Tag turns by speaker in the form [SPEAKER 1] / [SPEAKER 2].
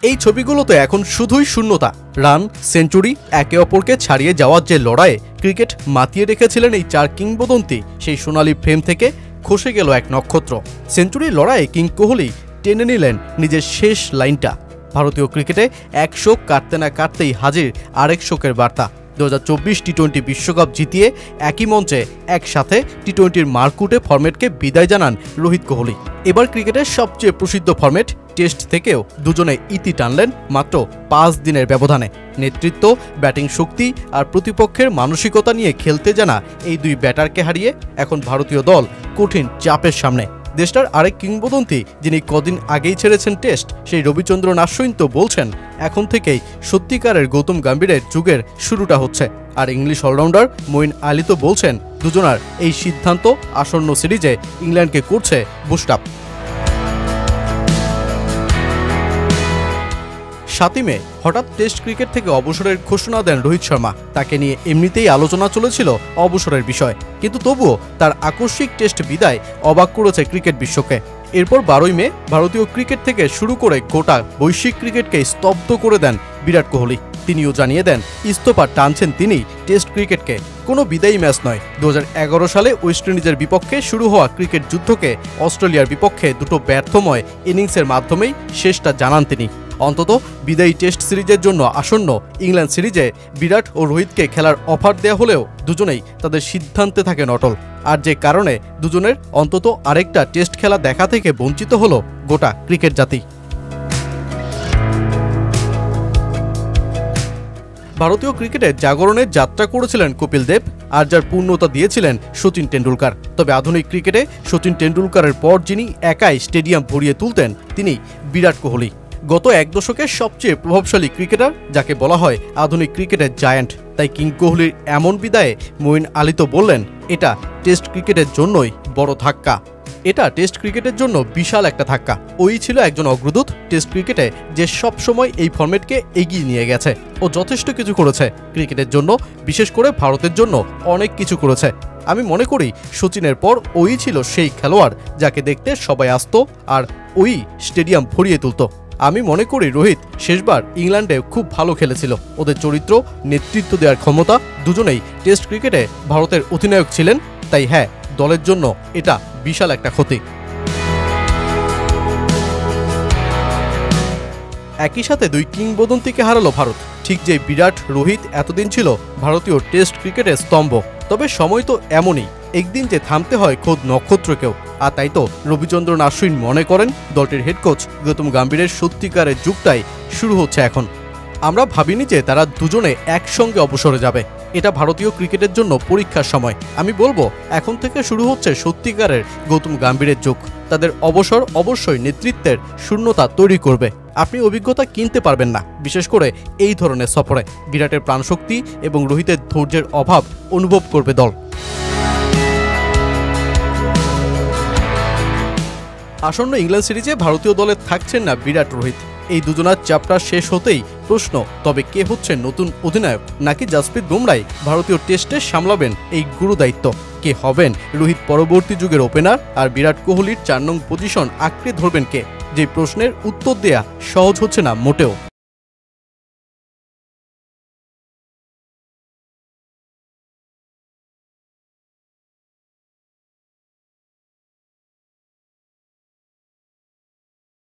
[SPEAKER 1] এই ছবিগুলোতে এখন শুধুই শূন্যতা, রান, সেঞ্চুরি, একে অপরকে ছাড়িয়ে যাওয়ার যে লড়াইয়ে ক্রিকেট মাতিয়ে রেখেছিলেন এই চার কিংবদন্তি, সেই সোনালী ফ্রেম থেকে খসে গেল এক নক্ষত্র। সেঞ্চুরির লড়াইয়ে কিং কোহলি টেনে নিলেন নিজের শেষ লাইনটা। ভারতীয় ক্রিকেটে 100 কাটতে না কাটতেই হাজির আরেক শোকের বার্তা। 2024 টি-20 বিশ্বকাপ জিতিয়ে একই মঞ্চে একসাথে টি-20-র মারকুটে ফরম্যাটকে বিদায় জানান রোহিত কোহলি। এবার ক্রিকেটের সবচেয়ে প্রসিদ্ধ ফরম্যাট টেস্ট থেকেও দুজনে ইতি টানলেন মাত্র 5 দিনের ব্যবধানে। নেতৃত্ব, ব্যাটিং শক্তি আর প্রতিপক্ষের মানসিকতা নিয়ে খেলতে জানা এই দুই ব্যাটারকে হারিয়ে এখন ভারতীয় দল কঠিন চাপের সামনে। দেশটার আরেক কিংবদন্তি যিনি কদিন আগেই ছেড়েছেন টেস্ট, সেই রবিচন্দ্রন আশ্বিন তো বলছেন এখন থেকেই সত্যিকারের গৌতম গম্ভীরের যুগের শুরুটা হচ্ছে। আর ইংলিশ অলরাউন্ডার মঈন আলী তো বলছেন দুজনার এই সিদ্ধান্ত আসন্ন সিরিজে ইংল্যান্ডকে করছে বুস্ট আপ। 7 মে হঠাৎ টেস্ট ক্রিকেট থেকে অবসরের ঘোষণা দেন রোহিত শর্মা। তাকে নিয়ে এমনিতেই আলোচনা চলেছিল অবসরের বিষয়, কিন্তু তবুও তার আকস্মিক টেস্ট বিদায় অবাক করেছে ক্রিকেট বিশ্বকে। এরপর 12 মে ভারতীয় ক্রিকেট থেকে শুরু করে গোটা বৈশ্বিক ক্রিকেটকে স্তব্ধ করে দেন বিরাট কোহলি। তিনিও জানিয়ে দেন ইস্তফা টানছেন তিনি টেস্ট ক্রিকেটকে, কোনো বিদায়ী ম্যাচ নয়। 2011 সালে ওয়েস্ট ইন্ডিজের বিপক্ষে শুরু হওয়া ক্রিকেট যুদ্ধকে অস্ট্রেলিয়ার বিপক্ষে দুটো ব্যর্থময় ইনিংসের মাধ্যমেই শেষটা জানান তিনি। অন্তত বিদায়ী টেস্ট সিরিজের জন্য আসন্ন ইংল্যান্ড সিরিজে বিরাট ও রোহিতকে খেলার অফার দেওয়া হলেও দুজনেই তাদের সিদ্ধান্তে থাকেন অটল। আর যে কারণে দুজনের অন্তত আরেকটা টেস্ট খেলা দেখা থেকে বঞ্চিত হলো গোটা ক্রিকেট জাতি। ভারতীয় ক্রিকেটে জাগরণের যাত্রা করেছিলেন কপিল দেব, আর যার পূর্ণতা দিয়েছিলেন সচিন টেন্ডুলকার। তবে আধুনিক ক্রিকেটে সচিন টেন্ডুলকারের পর যিনি একাই স্টেডিয়াম ভরিয়ে তুলতেন তিনি বিরাট কোহলি। গত এক দশকের সবচেয়ে প্রভাবশালী ক্রিকেটার, যাকে বলা হয় আধুনিক ক্রিকেটের জায়ান্ট। তাই কিং কোহলির এমন বিদায়ে মঈন আলী তো বললেন এটা টেস্ট ক্রিকেটের জন্যই বড় ধাক্কা। এটা টেস্ট ক্রিকেটের জন্য বিশাল একটা ধাক্কা। ওই ছিল একজন অগ্রদূত টেস্ট ক্রিকেটে, যে সব সময় এই ফরম্যাটকে এগিয়ে নিয়ে গেছে। ও যথেষ্ট কিছু করেছে ক্রিকেটের জন্য, বিশেষ করে ভারতের জন্য অনেক কিছু করেছে। আমি মনে করি সচিনের পর ওই ছিল সেই খেলোয়াড় যাকে দেখতে সবাই আসতো আর ওই স্টেডিয়াম ভরিয়ে তুলত। আমি মনে করি রোহিত শেষবার ইংল্যান্ডে খুব ভালো খেলেছিল। ওদের চরিত্র, নেতৃত্ব দেওয়ার ক্ষমতা, দুজনেই টেস্ট ক্রিকেটে ভারতের অধিনায়ক ছিলেন। তাই হ্যাঁ, দলের জন্য এটা বিশাল একটা ক্ষতি। একই সাথে দুই কিংবদন্তিকে হারালো ভারত। ঠিক যে বিরাট, রোহিত এতদিন ছিল ভারতীয় টেস্ট ক্রিকেটের স্তম্ভ, তবে সময় তো এমনই, একদিন যে থামতে হয় খোদ নক্ষত্রকেও। আর তাই তো রবিচন্দ্রন আশ্বিন মনে করেন দলটির হেড কোচ গৌতম গম্ভীরের সত্যিকারের যুগটাই শুরু হচ্ছে এখন। আমরা ভাবিনি যে তারা দুজনে একসঙ্গে অবসরে যাবে। এটা ভারতীয় ক্রিকেটের জন্য পরীক্ষার সময়। আমি বলবো এখন থেকে শুরু হচ্ছে সত্যিকারের গৌতম গম্ভীরের যুগ। তাদের অবসর অবশ্যই নেতৃত্বের শূন্যতা তৈরি করবে। আপনি অভিজ্ঞতা কিনতে পারবেন না, বিশেষ করে এই ধরনের সফরে। বিরাটের প্রাণশক্তি এবং রোহিতের ধৈর্যের অভাব অনুভব করবে দল। আসন্ন ইংল্যান্ড সিরিজে ভারতীয় দলে থাকছেন না বিরাট, রোহিত। এই দুজনার চ্যাপ্টার শেষ হতেই প্রশ্ন, তবে কে হচ্ছেন নতুন অধিনায়ক? নাকি জাসপ্রীত বুমরাই ভারতীয় টেস্টে সামলাবেন এই গুরু দায়িত্ব? কে হবেন রোহিত পরবর্তী যুগের ওপেনার? আর বিরাট কোহলির 4 নং পজিশন আঁকড়ে ধরবেন কে? যে প্রশ্নের উত্তর দেয়া সহজ হচ্ছে না মোটেও।